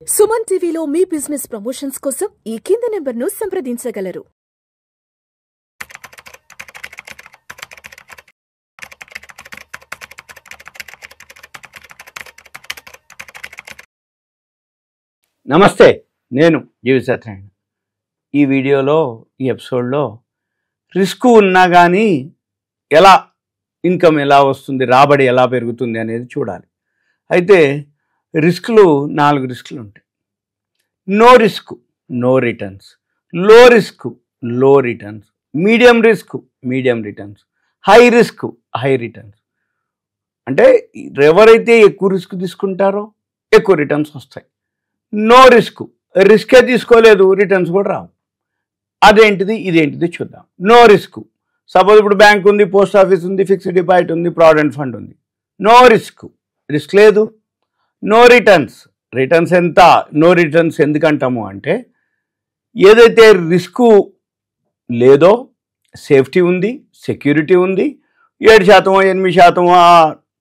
సుమన్ టీవీలో మీ business promotions కోసం ఈ కింది నెంబర్ను సంప్రదించగలరు. నమస్తే, నేను జీవి సత్యనారాయణ. ఈ వీడియోలో, ఈ ఎపిసోడ్లో రిస్క్ ఉన్నా కానీ ఎలా ఇన్కమ్ ఎలా వస్తుంది, రాబడి ఎలా పెరుగుతుంది అనేది చూడాలి. అయితే రిస్క్లు 4 రిస్క్లు ఉంటాయి. No risk, no returns. Low risk, low returns. Medium risk, medium returns. High risk, high returns. అంటే ఎవరైతే ఎక్కువ రిస్క్ తీసుకుంటారో ఎక్కువ రిటర్న్స్ వస్తాయి. నో రిస్క్, రిస్కే తీసుకోలేదు, రిటర్న్స్ కూడా రావు. అదేంటిది, ఇదేంటిది చూద్దాం. నో రిస్క్, సపోజ్ ఇప్పుడు బ్యాంక్ ఉంది, పోస్ట్ ఆఫీస్ ఉంది, ఫిక్స్డ్ డిపాజిట్ ఉంది, ప్రావిడెంట్ ఫండ్ ఉంది. నో రిస్క్, రిస్క్ లేదు. నో రిటర్న్స్, రిటర్న్స్ ఎంత? నో రిటర్న్స్ ఎందుకంటాము అంటే, ఏదైతే రిస్క్ లేదో సేఫ్టీ ఉంది, సెక్యూరిటీ ఉంది. 7%, 8% ఆ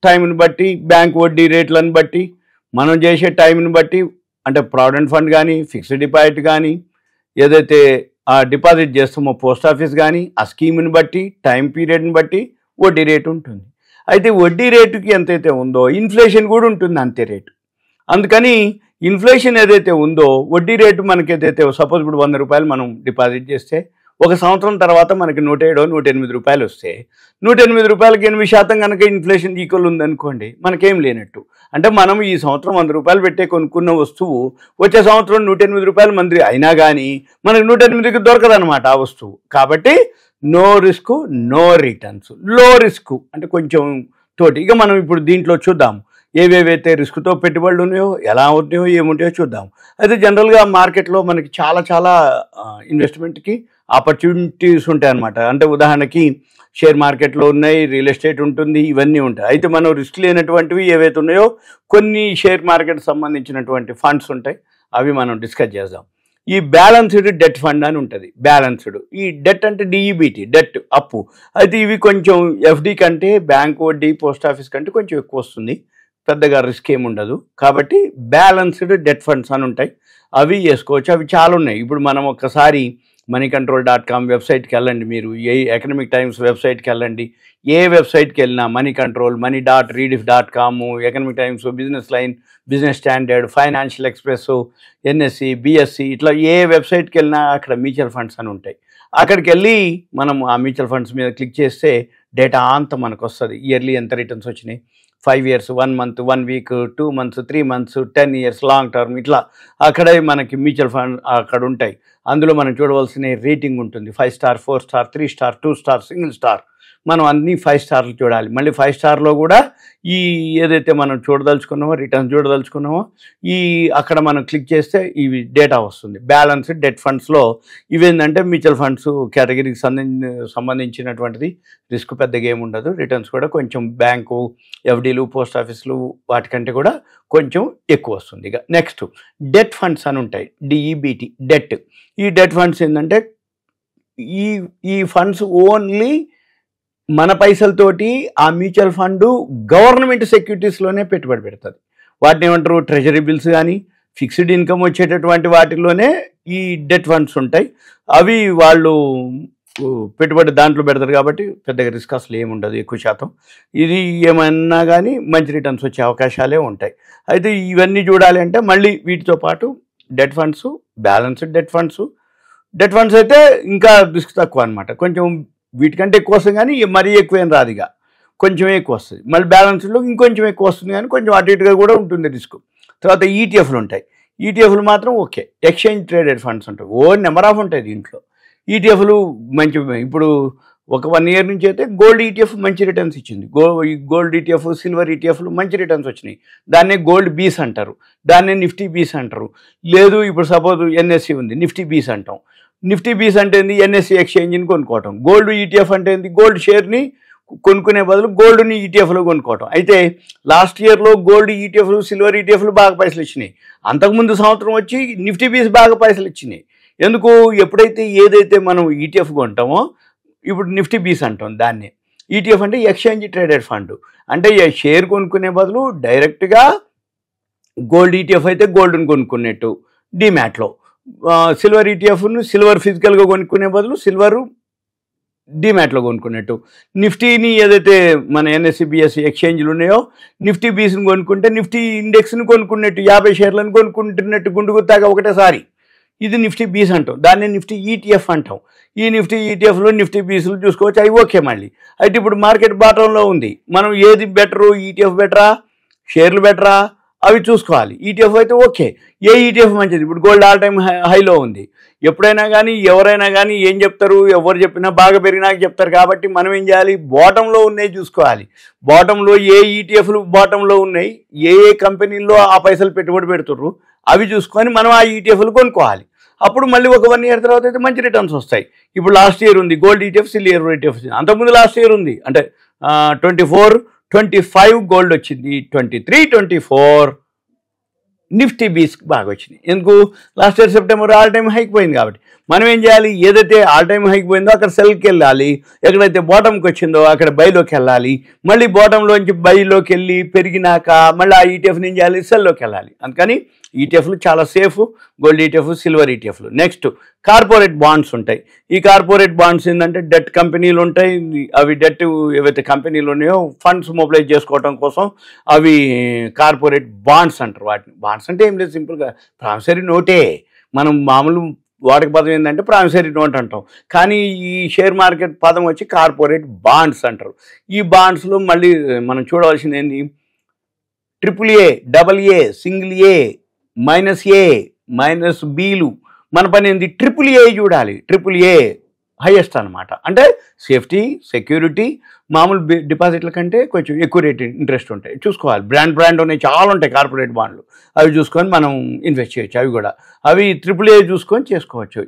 టైంని బట్టి, బ్యాంక్ వడ్డీ రేట్లను బట్టి, మనం చేసే టైంని బట్టి, అంటే ప్రావిడెంట్ ఫండ్ కానీ, ఫిక్స్డ్ డిపాజిట్ కానీ, ఏదైతే ఆ డిపాజిట్ చేస్తామో పోస్ట్ ఆఫీస్ కానీ, ఆ స్కీమ్ని బట్టి, టైం పీరియడ్ని బట్టి వడ్డీ రేటు ఉంటుంది. అయితే వడ్డీ రేటుకి ఎంతైతే ఉందో ఇన్ఫ్లేషన్ కూడా ఉంటుంది అంతే రేటు. అందుకని ఇన్ఫ్లేషన్ ఏదైతే ఉందో వడ్డీ రేటు మనకి ఏదైతే, సపోజ్ ఇప్పుడు 100 రూపాయలు మనం డిపాజిట్ చేస్తే 1 సంవత్సరం తర్వాత మనకి 107, 108 రూపాయలు వస్తే 108 రూపాయలకి 8% కనుక ఇన్ఫ్లేషన్ ఈక్వల్ ఉందనుకోండి, మనకేం లేనట్టు. అంటే మనం ఈ సంవత్సరం 100 రూపాయలు పెట్టే కొనుక్కున్న వస్తువు వచ్చే సంవత్సరం 108 రూపాయలు మంది అయినా కానీ మనకి 108కి దొరకదనమాట ఆ వస్తువు. కాబట్టి no risk, no returns. Low risk అంటే కొంచెం తోటి. ఇక మనం ఇప్పుడు దీంట్లో చూద్దాం ఏవేవైతే రిస్క్తో పెట్టుబడులు ఉన్నాయో, ఎలా ఉన్నాయో, ఏముంటాయో చూద్దాం. అయితే జనరల్గా మార్కెట్లో మనకి చాలా ఇన్వెస్ట్మెంట్కి ఆపర్చునిటీస్ ఉంటాయి అన్నమాట. అంటే ఉదాహరణకి షేర్ మార్కెట్లో ఉన్నాయి, రియల్ ఎస్టేట్ ఉంటుంది, ఇవన్నీ ఉంటాయి. అయితే మనం రిస్క్ లేనటువంటివి ఏవైతే ఉన్నాయో కొన్ని షేర్ మార్కెట్ సంబంధించినటువంటి ఫండ్స్ ఉంటాయి, అవి మనం డిస్కస్ చేద్దాం. ఈ బ్యాలెన్స్డ్ డెట్ ఫండ్ అని ఉంటుంది. బ్యాలెన్స్డ్, ఈ డెట్ అంటే డిఈబిటి, డెట్ అప్పు. అయితే ఇవి కొంచెం ఎఫ్డి కంటే బ్యాంక్ వడ్డీ, పోస్ట్ ఆఫీస్ కంటే కొంచెం ఎక్కువ వస్తుంది, పెద్దగా రిస్క్ ఏమి ఉండదు. కాబట్టి బ్యాలెన్స్డ్ డెట్ ఫండ్స్ అని ఉంటాయి, అవి వేసుకోవచ్చు. అవి చాలా ఉన్నాయి. ఇప్పుడు మనం ఒక్కసారి moneycontrol.com వెబ్సైట్కి వెళ్ళండి, మీరు ఏ ఎకనామిక్ టైమ్స్ వెబ్సైట్కి వెళ్ళండి, ఏ వెబ్సైట్కి వెళ్ళినా money control, money.rediff.com, economic times, business line, business standard, financial express, NSC, BSC, ఇట్లా ఏ వెబ్సైట్కి వెళ్ళినా అక్కడ మ్యూచువల్ ఫండ్స్ అని ఉంటాయి. అక్కడికి వెళ్ళి మనం ఆ మ్యూచువల్ ఫండ్స్ మీద క్లిక్ చేస్తే డేటా అంతా మనకు వస్తుంది. ఇయర్లీ ఎంత రిటర్న్స్ వచ్చినాయి, 5 years, 1 month, 1 week, 2 months, 3 months, 10 years, long term, ఇట్లా అక్కడే మనకి మ్యూచువల్ ఫండ్ అక్కడ ఉంటాయి. అందులో మనం చూడవలసిన రేటింగ్ ఉంటుంది. 5 star, 4 star, 3 star, 2 star, single star. మనం అన్నీ 5 స్టార్లు చూడాలి. మళ్ళీ 5 స్టార్లో కూడా ఈ ఏదైతే మనం చూడదలుచుకున్నామో, రిటర్న్స్ చూడదలుచుకున్నామో, ఈ అక్కడ మనం క్లిక్ చేస్తే ఇవి డేటా వస్తుంది. బ్యాలెన్స్డ్ డెట్ ఫండ్స్లో ఇవేంటంటే మ్యూచువల్ ఫండ్స్ కేటగిరీకి సంబంధించినటువంటిది. రిస్క్ పెద్దగా ఏమి ఉండదు, రిటర్న్స్ కూడా కొంచెం బ్యాంకు, ఎఫ్డీలు, పోస్ట్ ఆఫీసులు వాటికంటే కూడా కొంచెం ఎక్కువ వస్తుంది. ఇక నెక్స్ట్ డెట్ ఫండ్స్ అని ఉంటాయి. డిఈబిటి, డెట్. ఈ డెట్ ఫండ్స్ ఏంటంటే ఈ ఫండ్స్ ఓన్లీ మన పైసలతోటి ఆ మ్యూచువల్ ఫండ్ గవర్నమెంట్ సెక్యూరిటీస్లోనే పెట్టుబడి పెడుతుంది. వాటిని ఏమంటారు, ట్రెజరీ బిల్స్ కానీ, ఫిక్స్డ్ ఇన్కమ్ వచ్చేటటువంటి వాటిల్లోనే ఈ డెట్ ఫండ్స్ ఉంటాయి. అవి వాళ్ళు పెట్టుబడి దాంట్లో పెడతారు కాబట్టి పెద్దగా రిస్క్ అసలు ఏముండదు, ఎక్కువ శాతం. ఇది ఏమన్నా కానీ మంచి రిటర్న్స్ వచ్చే అవకాశాలే ఉంటాయి. అయితే ఇవన్నీ చూడాలి అంటే మళ్ళీ వీటితో పాటు debt funds, balanced debt funds. Debt funds అయితే ఇంకా రిస్క్ తక్కువ అనమాట. కొంచెం వీటికంటే ఎక్కువ వస్తుంది కానీ మరీ ఎక్కువ ఏం రాదు, ఇక కొంచెం ఎక్కువ వస్తుంది. మళ్ళీ బ్యాలెన్స్డ్లో ఇంకొంచెం ఎక్కువ వస్తుంది కానీ కొంచెం అటు ఇటుగా కూడా ఉంటుంది రిస్క్. తర్వాత ఈటీఎఫ్లు ఉంటాయి. ఈటీఎఫ్లు మాత్రం ఓకే, ఎక్స్చేంజ్ ట్రేడెడ్ ఫండ్స్ ఉంటాయి. నెంబర్ ఆఫ్ ఉంటాయి దీంట్లో. ఈటీఎఫ్లు మంచి, ఇప్పుడు ఒక 1 year నుంచి అయితే గోల్డ్ ఈటీఎఫ్ మంచి రిటర్న్స్ ఇచ్చింది. గోల్డ్ ఈటీఎఫ్, సిల్వర్ ఈటీఎఫ్లు మంచి రిటర్న్స్ వచ్చినాయి. దాన్నే గోల్డ్ బీస్ అంటారు, దాన్నే నిఫ్టీ బీస్ అంటారు. లేదు ఇప్పుడు సపోజ్ ఎన్ఎస్సి ఉంది, నిఫ్టీ బీస్ అంటాం. నిఫ్టీ బీస్ అంటే ఏంది, ఎన్ఎస్సి ఎక్స్చేంజ్ని కొనుక్కోవటం. గోల్డ్ ఈటీఎఫ్ అంటే ఏంది, గోల్డ్ షేర్ని కొనుక్కునే బదులు గోల్డ్ని ఈటీఎఫ్లో కొనుక్కోవటం. అయితే లాస్ట్ ఇయర్లో గోల్డ్ ఈటీఎఫ్లు, సిల్వర్ ఈటీఎఫ్లు బాగా పైసలు ఇచ్చినాయి. అంతకుముందు సంవత్సరం వచ్చి నిఫ్టీ బీస్ బాగా పైసలు ఇచ్చినాయి. ఎందుకు, ఎప్పుడైతే ఏదైతే మనం ఈటీఎఫ్ కొంటామో ఇప్పుడు నిఫ్టీ బీస్ అంటాం దాన్ని. ఈటీఎఫ్ అంటే ఎక్స్చేంజ్ ట్రేడెడ్ ఫండ్. అంటే షేర్ కొనుక్కునే బదులు డైరెక్ట్గా గోల్డ్ ఈటీఎఫ్ అయితే గోల్డ్ని కొనుక్కున్నట్టు డిమ్యాట్లో, సిల్వర్ ఈటీఎఫ్ను సిల్వర్ ఫిజికల్గా కొనుక్కునే బదులు సిల్వరు డిమ్యాట్లో కొనుక్కున్నట్టు, నిఫ్టీని ఏదైతే మన ఎన్ఎస్సి బిఎస్సి ఎక్స్చేంజ్లు ఉన్నాయో నిఫ్టీ బీస్ని కొనుక్కుంటే నిఫ్టీ ఇండెక్స్ని కొనుక్కున్నట్టు 50 షేర్లను కొనుక్కుంటున్నట్టు గుండుగుత్తాగా ఒకటేసారి. ఇది నిఫ్టీ బీస్ అంటాం, దాన్ని నిఫ్టీ ఈటీఎఫ్ అంటాం. ఈ నిఫ్టీ ఈటీఎఫ్లో నిఫ్టీ బీస్లు చూసుకోవచ్చు, అవి ఓకే. మళ్ళీ అయితే ఇప్పుడు మార్కెట్ బాటంలో ఉంది, మనం ఏది బెటరు, ఈటీఎఫ్ బెటరా షేర్లు బెటరా అవి చూసుకోవాలి. ఈటీఎఫ్ అయితే ఓకే, ఏ ఈటీఎఫ్ మంచిది? ఇప్పుడు గోల్డ్ ఆల్ టైమ్ హైలో ఉంది. ఎప్పుడైనా కానీ ఎవరైనా కానీ ఏం చెప్తారు, ఎవరు చెప్పినా బాగా పెరిగినాక చెప్తారు. కాబట్టి మనం ఏం చేయాలి, బాటంలో ఉన్నాయి చూసుకోవాలి. బాటంలో ఏ ఈటీఎఫ్లు బాటంలో ఉన్నాయి, ఏ కంపెనీల్లో ఆ పైసలు పెట్టుబడి పెడుతుర్రు అవి చూసుకొని మనం ఆ ఈటీఎఫ్లు కొనుక్కోవాలి. అప్పుడు మళ్ళీ ఒక 1 ఇయర్ తర్వాత అయితే మంచి రిటర్న్స్ వస్తాయి. ఇప్పుడు లాస్ట్ ఇయర్ ఉంది గోల్డ్ ఈటీఎఫ్, సిల్వర్ ఈటీఎఫ్. అంతకుముందు లాస్ట్ ఇయర్ ఉంది అంటే 24-25 గోల్డ్ వచ్చింది, 23-24 నిఫ్టీ బీస్కి బాగా వచ్చినాయి. ఎందుకు? Last year September all time hike పోయింది. కాబట్టి మనం ఏం చేయాలి, ఏదైతే ఆల్ టైమ్ హైక్ పోయిందో అక్కడ సెల్కి వెళ్ళాలి, ఎక్కడైతే బాటంకి వచ్చిందో అక్కడ బైలోకి వెళ్ళాలి, మళ్ళీ బాటంలోంచి బైలోకి వెళ్ళి పెరిగినాక మళ్ళీ ఆ ఈటీఎఫ్ని ఏం చేయాలి, సెల్లోకి వెళ్ళాలి. అందుకని ఈటీఎఫ్లు చాలా సేఫ్, గోల్డ్ ఈటీఎఫ్, సిల్వర్ ఈటీఎఫ్లు. నెక్స్ట్ కార్పొరేట్ బాండ్స్ ఉంటాయి. ఈ కార్పొరేట్ బాండ్స్ ఏంటంటే డెట్ కంపెనీలు ఉంటాయి, అవి డెట్ ఏవైతే కంపెనీలు ఉన్నాయో ఫండ్స్ మొబిలైజ్ చేసుకోవడం కోసం అవి కార్పొరేట్ బాండ్స్ అంటారు. వాటిని బాండ్స్ అంటే ఏం లేదు, సింపుల్గా ప్రామిసరీ నోటే. మనం మామూలు వాటికి పదం ఏంటంటే ప్రామిసరీ నోట్ అంటాం, కానీ ఈ షేర్ మార్కెట్ పదం వచ్చి కార్పొరేట్ బాండ్స్ అంటారు. ఈ బాండ్స్లో మళ్ళీ మనం చూడవలసింది ఏంటి, AAA, AA, A, -A, -Bలు. మన పని ఏంది, AAA చూడాలి. AAA హైయెస్ట్ అనమాట. అంటే సేఫ్టీ, సెక్యూరిటీ, మామూలు డిపాజిట్ల కంటే కొంచెం ఎక్కువ రేట్ ఇంట్రెస్ట్ ఉంటాయి. చూసుకోవాలి, బ్రాండ్ ఉన్నాయి, చాలా ఉంటాయి కార్పొరేట్ బాండ్లు. అవి చూసుకొని మనం ఇన్వెస్ట్ చేయొచ్చు. అవి కూడా అవి AAA చూసుకొని చేసుకోవచ్చు.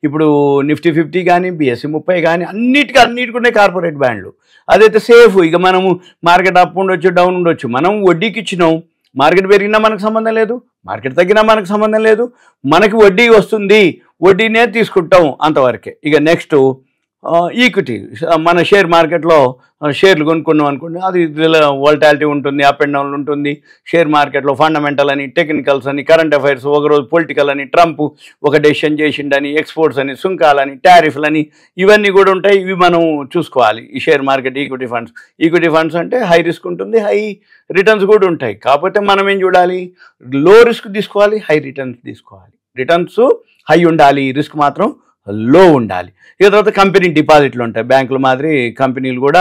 ఇప్పుడు నిఫ్టీ 50 కానీ BSE 30 కానీ అన్నిటికీ ఉన్నాయి కార్పొరేట్ బాండ్లు. అదైతే సేఫ్. ఇక మనము మార్కెట్ అప్ ఉండొచ్చు, డౌన్ ఉండొచ్చు, మనం వడ్డీకి ఇచ్చినాం, మార్కెట్ పెరిగినా మనకు సంబంధం లేదు, మార్కెట్ తగ్గినా మనకు సంబంధం లేదు, మనకి వడ్డీ వస్తుంది, వడ్డీనే తీసుకుంటాం అంతవరకే. ఇక నెక్స్ట్ ఈక్విటీ. మన షేర్ మార్కెట్లో షేర్లు కొనుక్కున్నాం అనుకోండి, అది వోల్టాలిటీ ఉంటుంది, అప్ అండ్ డౌన్ ఉంటుంది. షేర్ మార్కెట్లో ఫండమెంటల్ అని, టెక్నికల్స్ అని, కరెంట్ అఫైర్స్, ఒకరోజు పొలిటికల్ అని, ట్రంప్ ఒక డెసిషన్ చేసిండని, ఎక్స్పోర్ట్స్ అని, సుంకాలని, టారిఫ్లని, ఇవన్నీ కూడా ఉంటాయి. ఇవి మనం చూసుకోవాలి. ఈ షేర్ మార్కెట్ ఈక్విటీ ఫండ్స్ అంటే హై రిస్క్ ఉంటుంది, హై రిటర్న్స్ కూడా ఉంటాయి. కాకపోతే మనం ఏం చూడాలి, లో రిస్క్ తీసుకోవాలి, హై రిటర్న్స్ తీసుకోవాలి. రిటర్న్స్ హై ఉండాలి, రిస్క్ మాత్రం లో ఉండాలి. ఇక తర్వాత కంపెనీ డిపాజిట్లు ఉంటాయి. బ్యాంకుల మాదిరి కంపెనీలు కూడా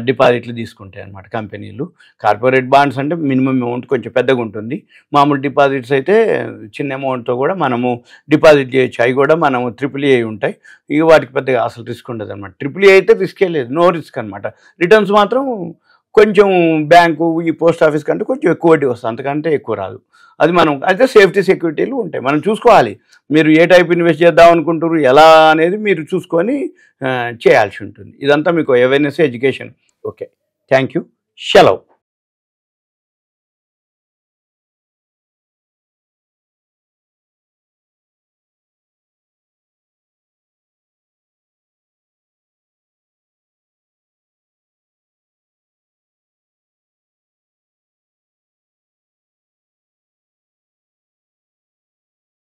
డిపాజిట్లు తీసుకుంటాయి అన్నమాట. కంపెనీలు కార్పొరేట్ బాండ్స్ అంటే మినిమం అమౌంట్ కొంచెం పెద్దగా ఉంటుంది. మామూలు డిపాజిట్స్ అయితే చిన్న అమౌంట్తో కూడా మనము డిపాజిట్ చేయొచ్చు. అవి కూడా మనము AAA ఉంటాయి. ఇక వాటికి పెద్దగా అసలు రిస్క్ ఉండదు అనమాట. AAA అయితే రిస్కే లేదు, నో రిస్క్ అనమాట. రిటర్న్స్ మాత్రం కొంచెం బ్యాంకు, ఈ పోస్ట్ ఆఫీస్ కంటే కొంచెం ఎక్కువ వడ్డీ వస్తుంది, అంతకంటే ఎక్కువ రాదు. అది మనం అయితే సేఫ్టీ సెక్యూరిటీలు ఉంటాయి. మనం చూసుకోవాలి, మీరు ఏ టైప్ ఇన్వెస్ట్ చేద్దాం అనుకుంటారు, ఎలా అనేది మీరు చూసుకొని చేయాల్సి ఉంటుంది. ఇదంతా మీకు awareness, education. Okay, thank you, సెలవు.